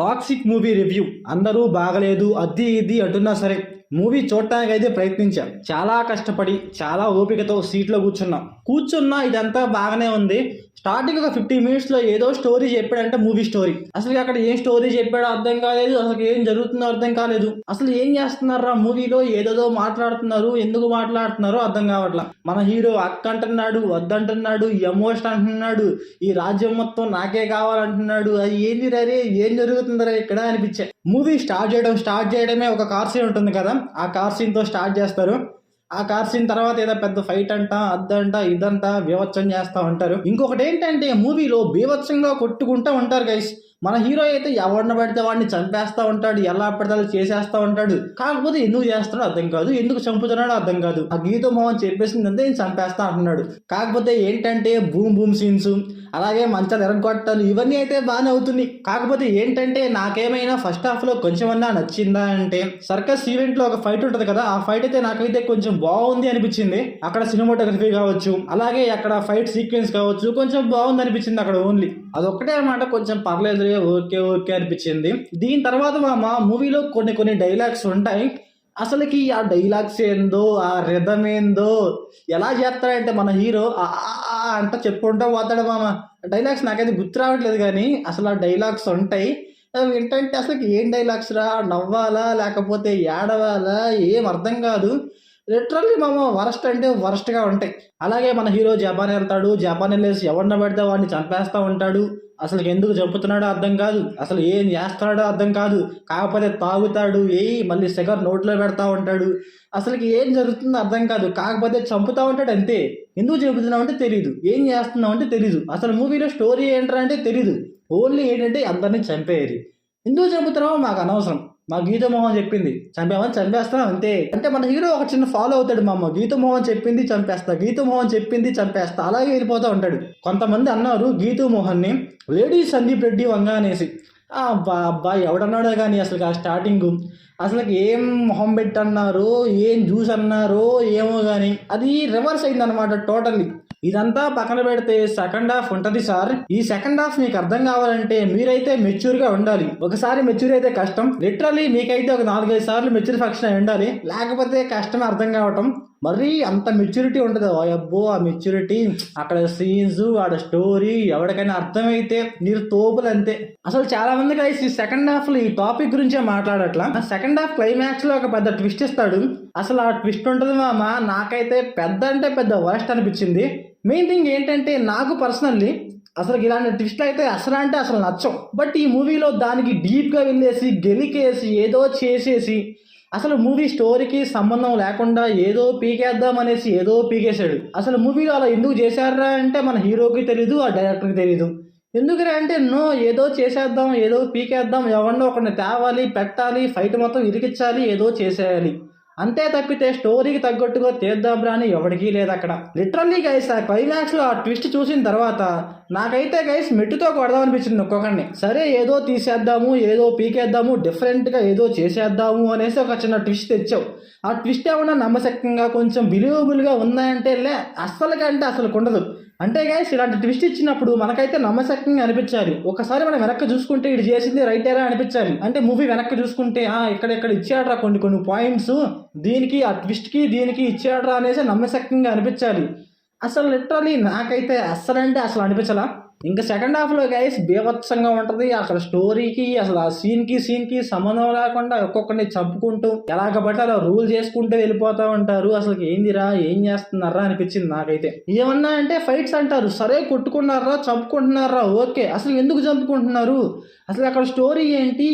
Toxic movie review. అందరూ బాగలేదు అది ఇది అంటున్నా సరే మూవీ చూడటానికి అయితే ప్రయత్నించా. చాలా కష్టపడి చాలా ఓపికతో సీట్లో కూర్చున్నా ఇదంతా బాగానే ఉంది. స్టార్టింగ్ ఒక 50 మినిట్స్లో ఏదో స్టోరీ చెప్పాడంటే మూవీ స్టోరీ. అసలు అక్కడ ఏం స్టోరీ చెప్పాడో అర్థం కాలేదు, అసలు ఏం జరుగుతుందో అర్థం కాలేదు. అసలు ఏం చేస్తున్నారా మూవీలో, ఏదేదో మాట్లాడుతున్నారు, ఎందుకు మాట్లాడుతున్నారో అర్థం కావట్లా. మన హీరో అక్క అంటున్నాడు, వద్దంటున్నాడు, ఎమోషన్ అంటున్నాడు, ఈ రాజ్యం మొత్తం నాకే కావాలంటున్నాడు. అది ఏంది రే, ఏం జరుగుతుందరా ఇక్కడ అనిపించే. మూవీ స్టార్ట్ చేయడమే ఒక కార్ సీన్ ఉంటుంది కదా, ఆ కార్ సీన్తో స్టార్ట్ చేస్తారు. ఆ కార్ సీన్ తర్వాత ఏదో పెద్ద ఫైట్ అంట, అద్దంట, ఇదంట బీభత్సం చేస్తూ ఉంటారు. ఇంకొకటి ఏంటంటే మూవీలో బీభత్సంగా కొట్టుకుంటూ ఉంటారు గైస్. మన హీరో అయితే ఎవరిని పడితే వాడిని చంపేస్తూ ఉంటాడు, ఎలా పడితే అలా చేసేస్తూ ఉంటాడు. కాకపోతే ఎందుకు చేస్తాడో అర్థం కాదు, ఎందుకు చంపుతున్నాడో అర్థం కాదు. ఆ గీత మోహన్ చెప్పేసింది అంతే, నేను చంపేస్తా అంటున్నాడు. కాకపోతే ఏంటంటే బూమ్ సీన్స్, అలాగే మంచాలు ఎరగొట్టాలు, ఇవన్నీ అయితే బాగానే అవుతున్నాయి. కాకపోతే ఏంటంటే నాకేమైనా ఫస్ట్ హాఫ్ లో కొంచెమన్నా నచ్చిందా అంటే, సర్కస్ ఈవెంట్ లో ఒక ఫైట్ ఉంటుంది కదా, ఆ ఫైట్ అయితే నాకైతే కొంచెం బాగుంది అనిపించింది. అక్కడ సినిమాటోగ్రఫీ కావచ్చు, అలాగే అక్కడ ఫైట్ సీక్వెన్స్ కావచ్చు, కొంచెం బాగుంది అనిపించింది అక్కడ. ఓన్లీ అదొక్కటే అన్నమాట, కొంచెం పర్లేదు, ఓకే అనిపించింది. దీని తర్వాత మా మూవీలో కొన్ని డైలాగ్స్ ఉంటాయి. అసలుకి ఆ డైలాగ్స్ ఏందో, ఆ రిథం ఏందో, ఎలా చేస్తాడంటే మన హీరో అంట చెప్పుకుంటా పోతాడు మామ. డైలాగ్స్ నాకైతే గుర్తు రావట్లేదు, కానీ అసలు ఆ డైలాగ్స్ ఉంటాయి. ఏంటంటే అసలు ఏం డైలాగ్స్ రా, నవ్వాలా లేకపోతే ఏడవాలా ఏం అర్థం కాదు. లిటరల్లీ మామ వరస్ట్ అంటే వరస్ట్గా ఉంటాయి. అలాగే మన హీరో జపాన్ వెళ్తాడు, జపాన్ వెళ్ళేసి ఎవరిన పడితే వాడిని చంపేస్తూ ఉంటాడు. అసలు ఎందుకు చంపుతున్నాడో అర్థం కాదు, అసలు ఏం చేస్తాడో అర్థం కాదు. కాకపోతే తాగుతాడు, మళ్ళీ సిగర్ నోట్లో పెడతా ఉంటాడు. అసలుకి ఏం జరుగుతుందో అర్థం కాదు, కాకపోతే చంపుతా ఉంటాడు అంతే. ఎందుకు చంపుతున్నావు అంటే తెలీదు, ఏం చేస్తున్నావు అంటే తెలీదు, అసలు మూవీలో స్టోరీ ఏంట్రా అంటే తెలీదు. ఓన్లీ ఏంటంటే అందరినీ చంపేయాలి. ఎందుకు చంపుతున్నావో మాకు అనవసరం, మా గీత మోహన్ చెప్పింది చంపేమని చంపేస్తాం అంతే. అంటే మన హీరో ఒక చిన్న ఫాలో అవుతాడు, మా అమ్మ గీత మోహన్ చెప్పింది చంపేస్తా, గీత మోహన్ చెప్పింది చంపేస్తా, అలాగే వెళ్ళిపోతూ ఉంటాడు. కొంతమంది అన్నారు గీత మోహన్ని లేడీస్ సందీప్ రెడ్డి వంగ అనేసి. అబ్బా ఎవడన్నాడో కానీ అసలు ఆ స్టార్టింగ్ అసలు ఏం మొహం పెట్టి అన్నారో, ఏం జ్యూస్ అన్నారో ఏమో కానీ అది రివర్స్ అయిందనమాట టోటల్లీ. ఇదంతా పక్కన పెడితే సెకండ్ హాఫ్ ఉంటుంది సార్. ఈ సెకండ్ హాఫ్ మీకు అర్థం కావాలంటే మీరైతే మెచ్యూర్ గా ఉండాలి. ఒకసారి మెచ్యూర్ అయితే కష్టం, లిటరల్లీ మీకైతే ఒక 4-5 సార్లు మెచ్యూర్ ఫంక్షన్ అయి ఉండాలి, లేకపోతే కష్టం అర్థం కావటం. మరీ అంత మెచ్యూరిటీ ఉంటుంది. అబ్బో ఆ మెచ్యూరిటీ, అక్కడ సీన్స్, ఆడ స్టోరీ ఎవరికైనా అర్థమైతే మీరు తోపులు అంతే. అసలు చాలా మంది కలిసి ఈ సెకండ్ హాఫ్ లో ఈ టాపిక్ గురించే మాట్లాడట్లా. సెకండ్ హాఫ్ క్లైమాక్స్ లో ఒక పెద్ద ట్విస్ట్ ఇస్తాడు. అసలు ఆ ట్విస్ట్ ఉంటుంది మామ, నాకైతే పెద్ద అంటే పెద్ద వరస్ట్ అనిపించింది. మెయిన్ థింగ్ ఏంటంటే నాకు పర్సనల్లీ అసలు ఇలాంటి ట్విస్ట్ అయితే అసలు నచ్చం. బట్ ఈ మూవీలో దానికి డీప్గా వెళ్ళేసి గెలికేసి ఏదో చేసేసి అసలు మూవీ స్టోరీకి సంబంధం లేకుండా ఏదో పీకేద్దాం అనేసి ఏదో పీకేశాడు. అసలు మూవీలో అలా ఎందుకు చేశారా అంటే మన హీరోకి తెలీదు, ఆ డైరెక్టర్కి తెలీదు. ఎందుకురా అంటే ఏదో చేసేద్దాం, ఏదో పీకేద్దాం, ఎవరినో ఒకరిని తేవాలి, పెట్టాలి, ఫైట్ మొత్తం ఇరికించాలి, ఏదో చేసేయాలి అంతే తప్పితే స్టోరీకి తగ్గట్టుగా తీద్దాంరా అని ఎవరికీ లేదు అక్కడ. లిటరల్లీ గైస్ ఆ క్లైమాక్స్ లో ఆ ట్విస్ట్ చూసిన తర్వాత నాకైతే గైస్ మెట్టుతో కొడదాం అనిపించింది ఒక్కొక్కడిని. సరే ఏదో తీసేద్దాము, ఏదో పీకేద్దాము, డిఫరెంట్ గా ఏదో చేసేద్దాము అనేసి ఒక చిన్న ట్విస్ట్ తెచ్చావు. ఆ ట్విస్ట్ ఏమన్నా నమ్మశక్యంగా కొంచెం బిలీవబుల్ గా ఉందంటే అసలు ఉండదు. అంటే గైస్ ఇలాంటి ట్విస్ట్ ఇచ్చినప్పుడు మనకైతే నమ్మశక్యంగా అనిపించాలి. ఒకసారి మనం వెనక్కి చూసుకుంటే ఇది చేసింది రైటేరా అనిపించాలి. అంటే మూవీ వెనక్కి చూసుకుంటే ఇక్కడ ఇచ్చాడ్రా కొన్ని పాయింట్స్, దీనికి ఆ ట్విస్ట్కి దీనికి ఇచ్చాడ్రా అనేసి నమ్మశక్యంగా అనిపించాలి. అసలు లిటరలీ నాకైతే అసలు అనిపించలా. ఇంకా సెకండ్ హాఫ్లో గైస్ బీభత్సంగా ఉంటుంది. అక్కడ స్టోరీకి అసలు ఆ సీన్కి సంబంధం లేకుండా ఒక్కొక్కరిని చంపుకుంటూ ఎలాగబట్టి అలా రూల్ చేసుకుంటూ వెళ్ళిపోతూ ఉంటారు. అసలు ఏందిరా, ఏం చేస్తున్నారా అనిపించింది నాకైతే. ఏమన్నా అంటే ఫైట్స్ అంటారు, సరే కొట్టుకున్నారా, చంపుకుంటున్నారా, ఓకే. అసలు ఎందుకు చంపుకుంటున్నారు, అసలు అక్కడ స్టోరీ ఏంటి,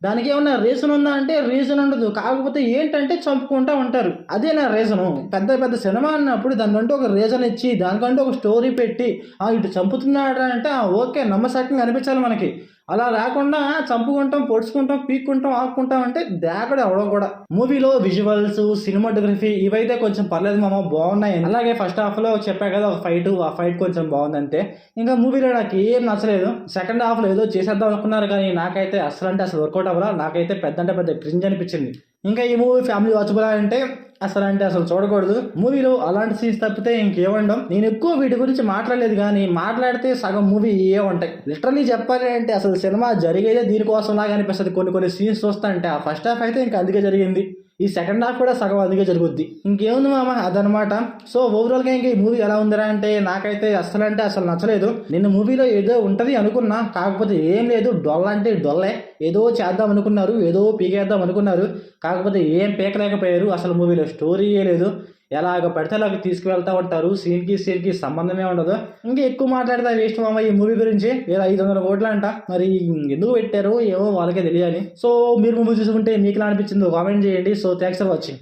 దానికి ఏమన్నా రీజన్ ఉందా అంటే రీజన్ ఉండదు. కాకపోతే ఏంటంటే చంపుకుంటూ ఉంటారు, అదే నా రీజను. పెద్ద సినిమా అన్నప్పుడు దానికంటూ ఒక రీజన్ ఇచ్చి దానికంటూ ఒక స్టోరీ పెట్టి ఇటు చంపుతున్నాడు అంటే ఓకే నమ్మశక్యంగా అనిపించాలి మనకి. అలా లేకుండా చంపుకుంటాం, పొడుచుకుంటాం, పీక్కుంటాం, ఆపుకుంటాం అంటే దాకడు ఎవడో కూడా. మూవీలో విజువల్స్, సినిమాటోగ్రఫీ ఇవైతే కొంచెం పర్లేదు మామ, బాగున్నాయి. అలాగే ఫస్ట్ హాఫ్ లో చెప్పా కదా ఒక ఆ ఫైట్ కొంచెం బాగుందంటే. ఇంకా మూవీలో నాకు ఏం నచ్చలేదు. సెకండ్ హాఫ్ లో ఏదో చేసేద్దాం అనుకున్నారు కానీ నాకైతే అసలు వర్కౌట్ అవ్వరా. నాకైతే పెద్ద క్రింజ్ అనిపించింది. ఇంకా ఈ మూవీ ఫ్యామిలీ వాచబుల్ అంటే అసలు చూడకూడదు. మూవీలో అలాంటి సీన్స్ తప్పితే ఇంకేముండం. నేను ఎక్కువ వీటి గురించి మాట్లాడలేదు, కానీ మాట్లాడితే సగం మూవీ ఏ ఉంటాయి. లిటరల్లీ చెప్పాలి అంటే అసలు సినిమా జరిగేదే దీనికోసం లాగా అనిపిస్తుంది. కొన్ని సీన్స్ చూస్తా అంటే ఆ ఫస్ట్ హాఫ్ అయితే ఇంకా అందుకే జరిగింది, ఈ సెకండ్ హాఫ్ కూడా సగం అందుకే జరుగుద్ది. ఇంకేముంది మామ, అదనమాట. సో ఓవరాల్గా ఇంకా ఈ మూవీ ఎలా ఉందిరా అంటే నాకైతే అసలు నచ్చలేదు. నిన్న మూవీలో ఏదో ఉంటది అనుకున్నా, కాకపోతే ఏం లేదు. డొల్ల అంటే డొల్లే. ఏదో చేద్దాం అనుకున్నారు, ఏదో పీకేద్దాం అనుకున్నారు, కాకపోతే ఏం పీకలేకపోయారు. అసలు మూవీలో స్టోరీయే లేదు. ఎలాగ పడితే అలాగ తీసుకువెళ్తా ఉంటారు. సీన్కి సంబంధమే ఉండదు. ఇంకా ఎక్కువ మాట్లాడితే వేస్ట్ మామ ఈ మూవీ గురించి. ఏదో 500 కోట్లు అంట, మరి ఎందుకు పెట్టారో ఏమో వాళ్ళకే తెలియాలి. సో మీరు మూవీ చూసుకుంటే మీకు ఎలా అనిపించిందో కామెంట్ చేయండి. So thanks for watching.